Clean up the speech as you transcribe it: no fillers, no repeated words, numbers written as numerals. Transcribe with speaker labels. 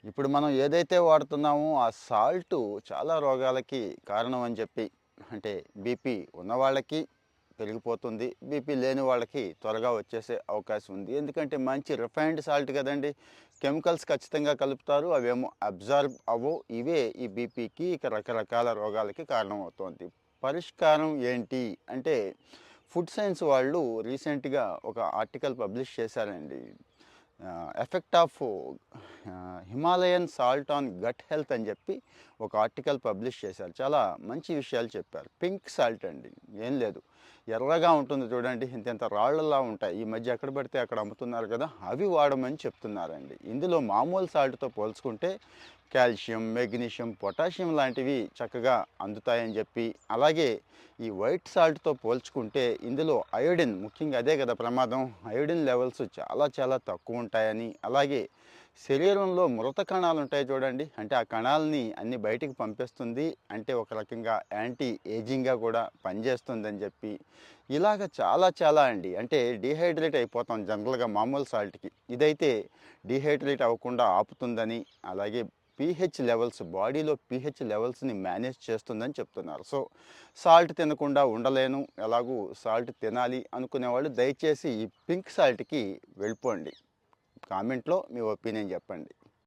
Speaker 1: ఇప్పుడు మనం ఏదైతే వాడుతున్నామో ఆ సాల్టు చాలా రోగాలకి కారణం అని చెప్పి అంటే బీపీ ఉన్నవాళ్ళకి పెరిగిపోతుంది. బీపీ లేని వాళ్ళకి త్వరగా వచ్చేసే అవకాశం ఉంది. ఎందుకంటే మంచి రిఫైన్డ్ సాల్ట్ కదండి. కెమికల్స్ ఖచ్చితంగా కలుపుతారు. అవేమో అబ్జార్బ్ అవ్వవు. ఇవే ఈ బీపీకి ఇక రకరకాల రోగాలకి కారణమవుతోంది. పరిష్కారం ఏంటి అంటే ఫుడ్ సైన్స్ వాళ్ళు రీసెంట్గా ఒక ఆర్టికల్ పబ్లిష్ చేశారండి. Effect of Himalayan salt on gut health అని చెప్పి ఒక ఆర్టికల్ పబ్లిష్ చేశారు. చాలా మంచి విషయాలు చెప్పారు. పింక్ సాల్ట్ అండి, ఏం లేదు, ఎర్రగా ఉంటుంది చూడండి, ఇంత రాళ్ళలా ఉంటాయి. ఈ మధ్య ఎక్కడ పడితే అక్కడ అమ్ముతున్నారు కదా, అవి వాడమని చెప్తున్నారండి. ఇందులో మామూలు సాల్ట్తో పోల్చుకుంటే కాల్షియం, మెగ్నీషియం, పొటాషియం లాంటివి చక్కగా అందుతాయని చెప్పి, అలాగే ఈ వైట్ సాల్ట్తో పోల్చుకుంటే ఇందులో అయోడిన్, ముఖ్యంగా అదే కదా ప్రమాదం, అయోడిన్ లెవెల్స్ చాలా చాలా తక్కువ ఉంటాయని, అలాగే శరీరంలో మృత కణాలు ఉంటాయి చూడండి, అంటే ఆ కణాలని అన్ని బయటికి పంపిస్తుంది, అంటే ఒక రకంగా యాంటీ ఏజింగ్గా కూడా పనిచేస్తుందని చెప్పి, ఇలాగ చాలా చాలా అండి. అంటే డీహైడ్రేట్ అయిపోతాం జనరల్గా మామూలు సాల్ట్కి, ఇదైతే డీహైడ్రేట్ అవ్వకుండా ఆపుతుందని, అలాగే పీహెచ్ లెవెల్స్, బాడీలో పీహెచ్ లెవెల్స్ని మేనేజ్ చేస్తుందని చెప్తున్నారు. సో సాల్ట్ తినకుండా ఉండలేను, ఎలాగూ సాల్ట్ తినాలి అనుకునేవాళ్ళు దయచేసి ఈ పింక్ సాల్ట్కి వెళ్ళిపోండి. కామెంట్లో మీ ఒపీనియన్ చెప్పండి.